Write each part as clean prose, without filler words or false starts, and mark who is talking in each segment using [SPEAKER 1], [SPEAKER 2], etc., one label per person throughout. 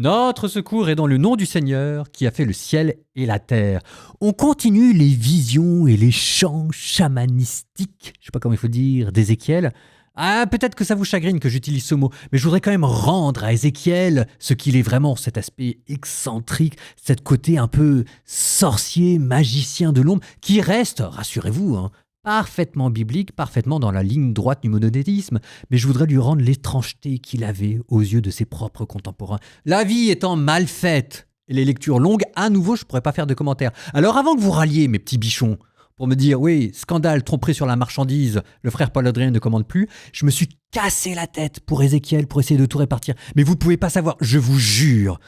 [SPEAKER 1] Notre secours est dans le nom du Seigneur qui a fait le ciel et la terre. On continue les visions et les chants chamanistiques, je sais pas comment il faut dire, d'Ézéchiel. Ah, peut-être que ça vous chagrine que j'utilise ce mot, mais je voudrais quand même rendre à Ézéchiel ce qu'il est vraiment, cet aspect excentrique, cet côté un peu sorcier, magicien de l'ombre, qui reste, rassurez-vous, parfaitement biblique, parfaitement dans la ligne droite du monothéisme, mais je voudrais lui rendre l'étrangeté qu'il avait aux yeux de ses propres contemporains. La vie étant mal faite et les lectures longues, à nouveau, je ne pourrais pas faire de commentaires. Alors avant que vous ralliez, mes petits bichons, pour me dire, oui, scandale, tromperie sur la marchandise, le frère Paul Adrien ne commande plus, je me suis cassé la tête pour Ézéchiel, pour essayer de tout répartir. Mais vous ne pouvez pas savoir, je vous jure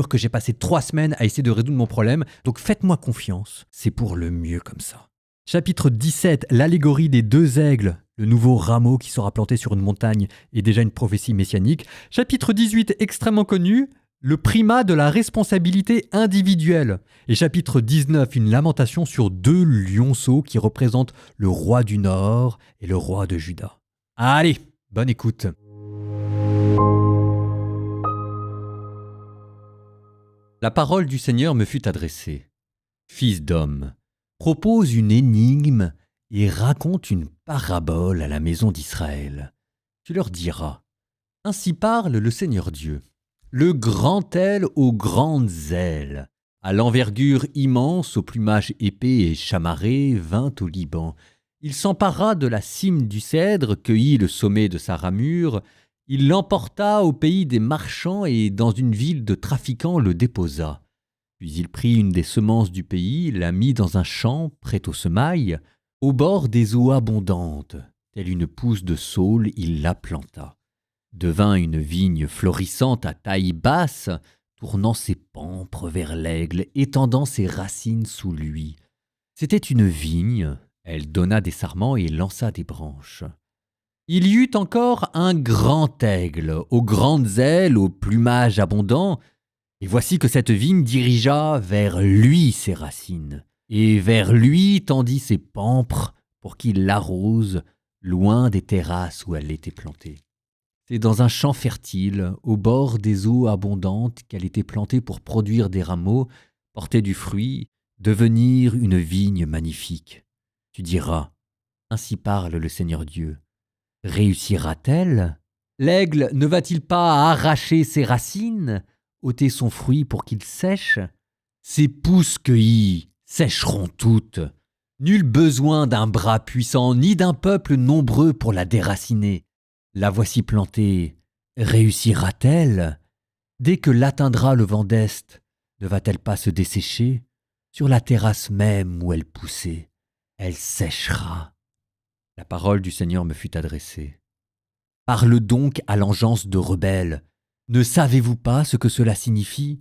[SPEAKER 1] que j'ai passé 3 semaines à essayer de résoudre mon problème, donc faites-moi confiance, c'est pour le mieux comme ça. Chapitre 17, l'allégorie des 2 aigles, le nouveau rameau qui sera planté sur une montagne est déjà une prophétie messianique. Chapitre 18, extrêmement connu, le primat de la responsabilité individuelle. Et chapitre 19, une lamentation sur 2 lionceaux qui représentent le roi du Nord et le roi de Juda. Allez, bonne écoute. La parole du Seigneur me fut adressée. Fils d'homme, propose une énigme et raconte une parabole à la maison d'Israël. Tu leur diras, ainsi parle le Seigneur Dieu. Le grand aile aux grandes ailes, à l'envergure immense, au plumage épais et chamarré, vint au Liban. Il s'empara de la cime du cèdre, cueillit le sommet de sa ramure, il l'emporta au pays des marchands et dans une ville de trafiquants le déposa. Puis il prit une des semences du pays, la mit dans un champ près au semail, au bord des eaux abondantes. Telle une pousse de saule, il la planta. Devint une vigne florissante à taille basse, tournant ses pampres vers l'aigle, étendant ses racines sous lui. C'était une vigne, elle donna des sarments et lança des branches. Il y eut encore un grand aigle, aux grandes ailes, au plumage abondant, et voici que cette vigne dirigea vers lui ses racines, et vers lui tendit ses pampres pour qu'il l'arrose, loin des terrasses où elle était plantée. C'est dans un champ fertile, au bord des eaux abondantes, qu'elle était plantée pour produire des rameaux, porter du fruit, devenir une vigne magnifique. Tu diras, ainsi parle le Seigneur Dieu. Réussira-t-elle? L'aigle ne va-t-il pas arracher ses racines, ôter son fruit pour qu'il sèche? Ses pousses cueillies sécheront toutes. Nul besoin d'un bras puissant, ni d'un peuple nombreux pour la déraciner. La voici plantée, réussira-t-elle? Dès que l'atteindra le vent d'Est, ne va-t-elle pas se dessécher? Sur la terrasse même où elle poussait, elle séchera. La parole du Seigneur me fut adressée. Parle donc à l'engeance de rebelles. Ne savez-vous pas ce que cela signifie?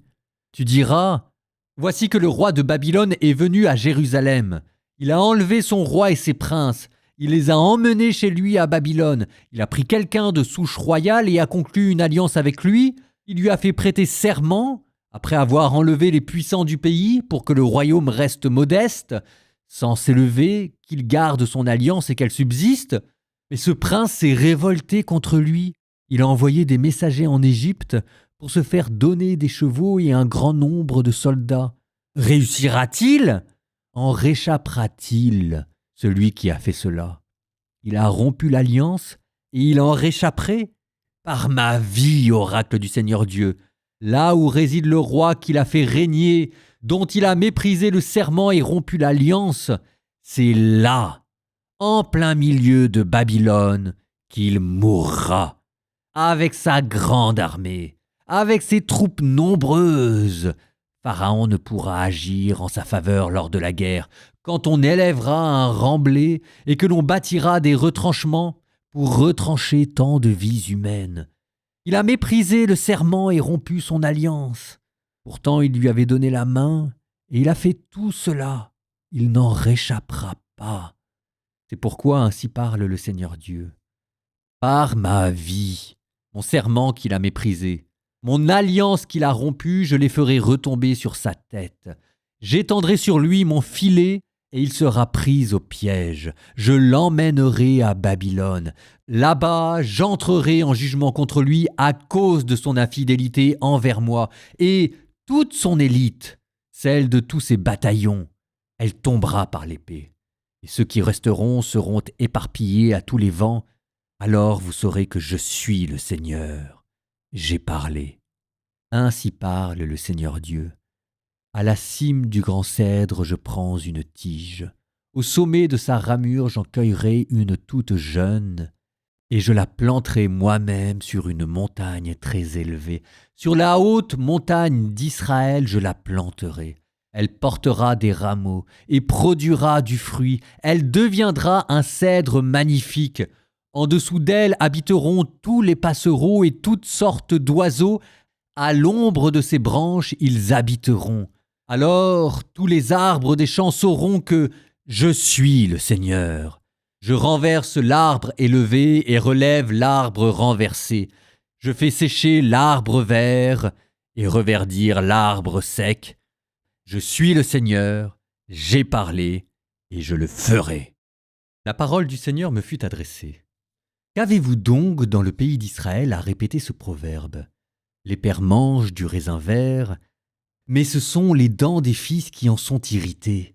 [SPEAKER 1] Tu diras, voici que le roi de Babylone est venu à Jérusalem. Il a enlevé son roi et ses princes. Il les a emmenés chez lui à Babylone. Il a pris quelqu'un de souche royale et a conclu une alliance avec lui. Il lui a fait prêter serment, après avoir enlevé les puissants du pays, pour que le royaume reste modeste, sans s'élever, qu'il garde son alliance et qu'elle subsiste. Mais ce prince s'est révolté contre lui. Il a envoyé des messagers en Égypte pour se faire donner des chevaux et un grand nombre de soldats. Réussira-t-il? En réchappera-t-il? Celui qui a fait cela. Il a rompu l'alliance et il en réchapperait. Par ma vie, oracle du Seigneur Dieu, là où réside le roi qu'il a fait régner, dont il a méprisé le serment et rompu l'alliance, c'est là, en plein milieu de Babylone, qu'il mourra, avec sa grande armée, avec ses troupes nombreuses. Pharaon ne pourra agir en sa faveur lors de la guerre, quand on élèvera un remblai et que l'on bâtira des retranchements pour retrancher tant de vies humaines. Il a méprisé le serment et rompu son alliance. Pourtant il lui avait donné la main et il a fait tout cela. Il n'en réchappera pas. C'est pourquoi ainsi parle le Seigneur Dieu. Par ma vie, mon serment qu'il a méprisé, mon alliance qu'il a rompue, je les ferai retomber sur sa tête. J'étendrai sur lui mon filet et il sera pris au piège. Je l'emmènerai à Babylone. Là-bas, j'entrerai en jugement contre lui à cause de son infidélité envers moi, et toute son élite, celle de tous ses bataillons, elle tombera par l'épée. Et ceux qui resteront seront éparpillés à tous les vents. Alors vous saurez que je suis le Seigneur. J'ai parlé. Ainsi parle le Seigneur Dieu. À la cime du grand cèdre, je prends une tige. Au sommet de sa ramure, j'en cueillerai une toute jeune, et je la planterai moi-même sur une montagne très élevée. Sur la haute montagne d'Israël, je la planterai. Elle portera des rameaux et produira du fruit. Elle deviendra un cèdre magnifique. En dessous d'elle habiteront tous les passereaux et toutes sortes d'oiseaux. À l'ombre de ses branches, ils habiteront. Alors tous les arbres des champs sauront que je suis le Seigneur. Je renverse l'arbre élevé et relève l'arbre renversé. Je fais sécher l'arbre vert et reverdir l'arbre sec. Je suis le Seigneur, j'ai parlé et je le ferai. La parole du Seigneur me fut adressée. Qu'avez-vous donc dans le pays d'Israël à répéter ce proverbe ? Les pères mangent du raisin vert, mais ce sont les dents des fils qui en sont irritées.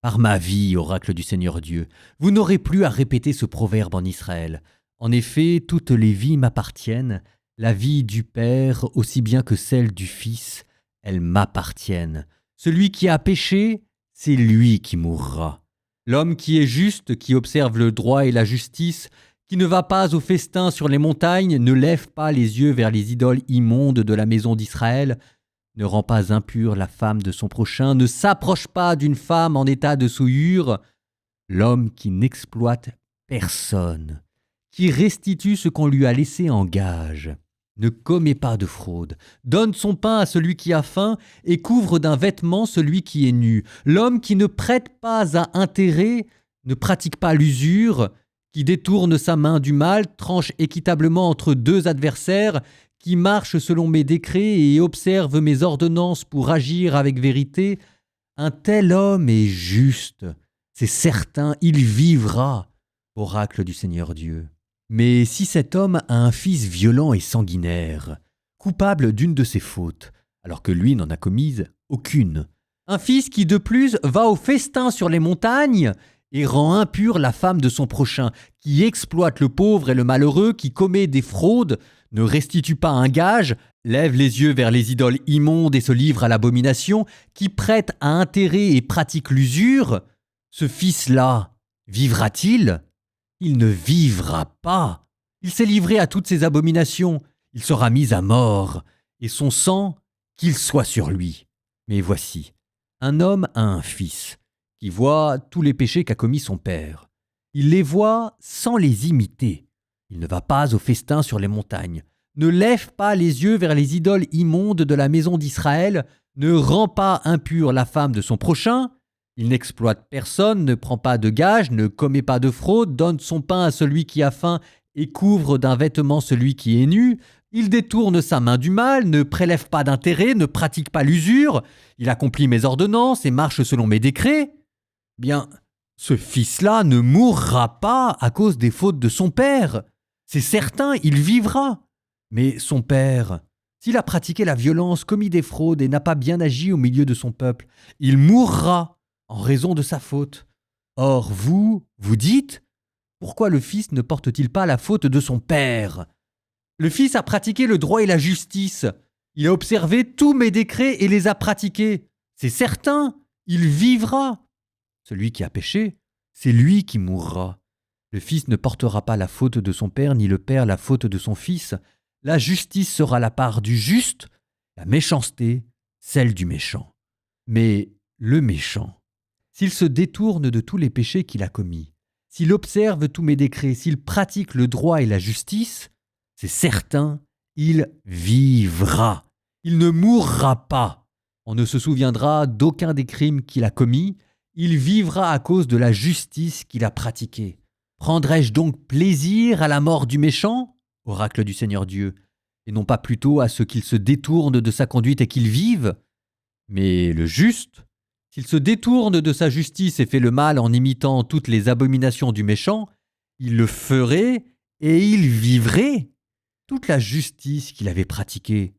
[SPEAKER 1] Par ma vie, oracle du Seigneur Dieu, vous n'aurez plus à répéter ce proverbe en Israël. En effet, toutes les vies m'appartiennent, la vie du Père aussi bien que celle du Fils, elles m'appartiennent. Celui qui a péché, c'est lui qui mourra. L'homme qui est juste, qui observe le droit et la justice, qui ne va pas au festin sur les montagnes, ne lève pas les yeux vers les idoles immondes de la maison d'Israël, ne rend pas impure la femme de son prochain, ne s'approche pas d'une femme en état de souillure, l'homme qui n'exploite personne, qui restitue ce qu'on lui a laissé en gage, ne commet pas de fraude, donne son pain à celui qui a faim et couvre d'un vêtement celui qui est nu. L'homme qui ne prête pas à intérêt, ne pratique pas l'usure, qui détourne sa main du mal, tranche équitablement entre deux adversaires, qui marche selon mes décrets et observe mes ordonnances pour agir avec vérité, un tel homme est juste, c'est certain, il vivra, oracle du Seigneur Dieu. Mais si cet homme a un fils violent et sanguinaire, coupable d'une de ses fautes, alors que lui n'en a commise aucune, un fils qui de plus va au festin sur les montagnes et rend impure la femme de son prochain, qui exploite le pauvre et le malheureux, qui commet des fraudes, ne restitue pas un gage, lève les yeux vers les idoles immondes et se livre à l'abomination, qui prête à intérêt et pratique l'usure, ce fils-là vivra-t-il ? Il ne vivra pas. Il s'est livré à toutes ces abominations, il sera mis à mort, et son sang, qu'il soit sur lui. Mais voici, un homme a un fils, qui voit tous les péchés qu'a commis son père. Il les voit sans les imiter. Il ne va pas au festin sur les montagnes, ne lève pas les yeux vers les idoles immondes de la maison d'Israël, ne rend pas impure la femme de son prochain, il n'exploite personne, ne prend pas de gage, ne commet pas de fraude, donne son pain à celui qui a faim et couvre d'un vêtement celui qui est nu, il détourne sa main du mal, ne prélève pas d'intérêt, ne pratique pas l'usure, il accomplit mes ordonnances et marche selon mes décrets. Bien, ce fils-là ne mourra pas à cause des fautes de son père. C'est certain, il vivra. Mais son père, s'il a pratiqué la violence, commis des fraudes et n'a pas bien agi au milieu de son peuple, il mourra en raison de sa faute. Or vous, vous dites, pourquoi le fils ne porte-t-il pas la faute de son père ? Le fils a pratiqué le droit et la justice. Il a observé tous mes décrets et les a pratiqués. C'est certain, il vivra. Celui qui a péché, c'est lui qui mourra. Le fils ne portera pas la faute de son père, ni le père la faute de son fils. La justice sera la part du juste, la méchanceté, celle du méchant. Mais le méchant, s'il se détourne de tous les péchés qu'il a commis, s'il observe tous mes décrets, s'il pratique le droit et la justice, c'est certain, il vivra. Il ne mourra pas. On ne se souviendra d'aucun des crimes qu'il a commis. Il vivra à cause de la justice qu'il a pratiquée. Prendrai-je donc plaisir à la mort du méchant, oracle du Seigneur Dieu, et non pas plutôt à ce qu'il se détourne de sa conduite et qu'il vive ? Mais le juste, S'il se détourne de sa justice et fait le mal en imitant toutes les abominations du méchant, il le ferait et il vivrait. Toute la justice qu'il avait pratiquée,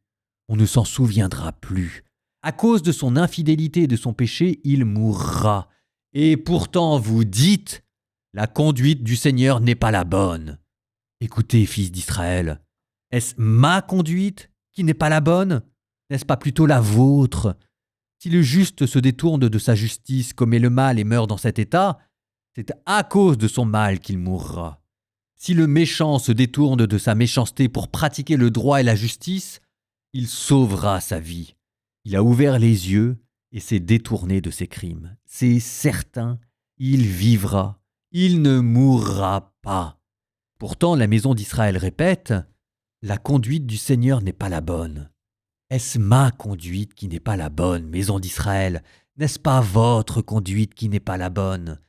[SPEAKER 1] on ne s'en souviendra plus. À cause de son infidélité et de son péché, il mourra. Et pourtant vous dites, la conduite du Seigneur n'est pas la bonne. Écoutez, fils d'Israël, est-ce ma conduite qui n'est pas la bonne? N'est-ce pas plutôt la vôtre? Si le juste se détourne de sa justice, commet le mal et meurt dans cet état, c'est à cause de son mal qu'il mourra. Si le méchant se détourne de sa méchanceté pour pratiquer le droit et la justice, il sauvera sa vie. Il a ouvert les yeux et s'est détourné de ses crimes. C'est certain, il vivra, il ne mourra pas. Pourtant, la maison d'Israël répète, « La conduite du Seigneur n'est pas la bonne. » Est-ce ma conduite qui n'est pas la bonne, maison d'Israël? N'est-ce pas votre conduite qui n'est pas la bonne?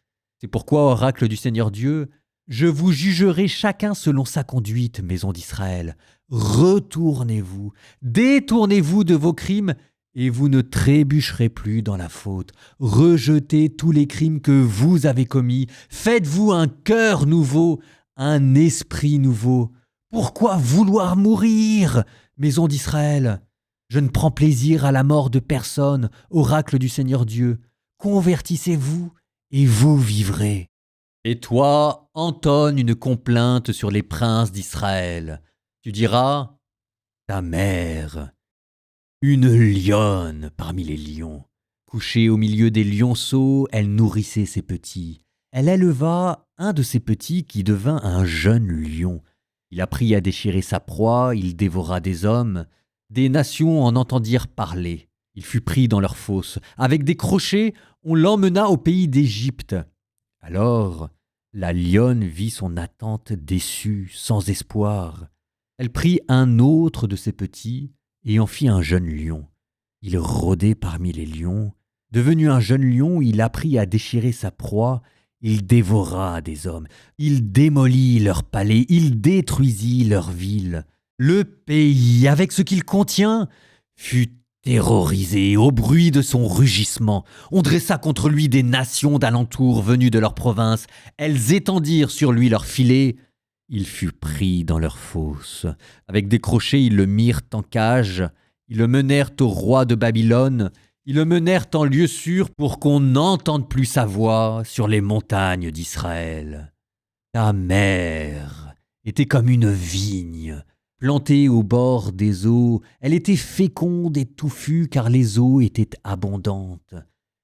[SPEAKER 1] C'est pourquoi, oracle du Seigneur Dieu, je vous jugerai chacun selon sa conduite, maison d'Israël. Retournez-vous, détournez-vous de vos crimes, et vous ne trébucherez plus dans la faute. Rejetez tous les crimes que vous avez commis. Faites-vous un cœur nouveau, un esprit nouveau. Pourquoi vouloir mourir, maison d'Israël? Je ne prends plaisir à la mort de personne, oracle du Seigneur Dieu. Convertissez-vous et vous vivrez. Et toi, entonne une complainte sur les princes d'Israël. Tu diras, ta mère, une lionne parmi les lions. Couchée au milieu des lionceaux, elle nourrissait ses petits. Elle éleva un de ses petits qui devint un jeune lion. Il apprit à déchirer sa proie, il dévora des hommes. Des nations en entendirent parler. Il fut pris dans leur fosse. Avec des crochets, on l'emmena au pays d'Égypte. Alors, la lionne vit son attente déçue, sans espoir. Elle prit un autre de ses petits et en fit un jeune lion. Il rôdait parmi les lions. Devenu un jeune lion, il apprit à déchirer sa proie. Il dévora des hommes. Il démolit leurs palais. Il détruisit leurs villes. Le pays, avec ce qu'il contient, fut terrorisé au bruit de son rugissement. On dressa contre lui des nations d'alentour venues de leur province. Elles étendirent sur lui leurs filets. Il fut pris dans leur fosse. Avec des crochets, ils le mirent en cage. Ils le menèrent au roi de Babylone. Ils le menèrent en lieu sûr pour qu'on n'entende plus sa voix sur les montagnes d'Israël. Ta mère était comme une vigne. Plantée au bord des eaux, elle était féconde et touffue car les eaux étaient abondantes.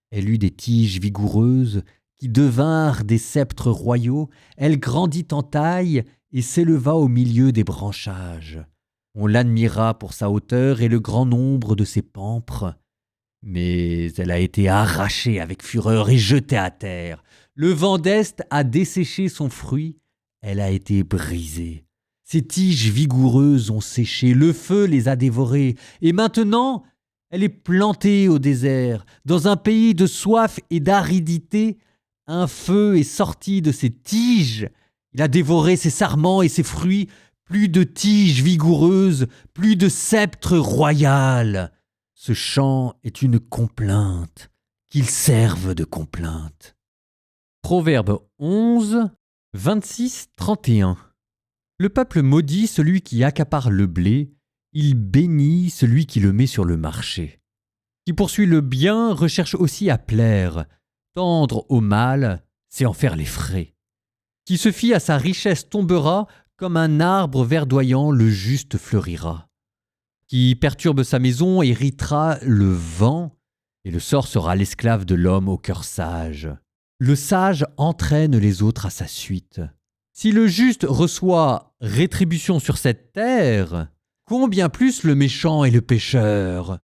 [SPEAKER 1] Elle eut des tiges vigoureuses qui devinrent des sceptres royaux. Elle grandit en taille et s'éleva au milieu des branchages. On l'admira pour sa hauteur et le grand nombre de ses pampres. Mais elle a été arrachée avec fureur et jetée à terre. Le vent d'Est a desséché son fruit. Elle a été brisée. Ses tiges vigoureuses ont séché, le feu les a dévorées, et maintenant, elle est plantée au désert, dans un pays de soif et d'aridité. Un feu est sorti de ses tiges, il a dévoré ses sarments et ses fruits, plus de tiges vigoureuses, plus de sceptre royal. Ce chant est une complainte, qu'il serve de complainte. Proverbe 11, 26-31. Le peuple maudit celui qui accapare le blé, il bénit celui qui le met sur le marché. Qui poursuit le bien recherche aussi à plaire. Tendre au mal, c'est en faire les frais. Qui se fie à sa richesse tombera, comme un arbre verdoyant le juste fleurira. Qui perturbe sa maison héritera le vent, et le sort sera l'esclave de l'homme au cœur sage. Le sage entraîne les autres à sa suite. Si le juste reçoit rétribution sur cette terre, combien plus le méchant et le pécheur?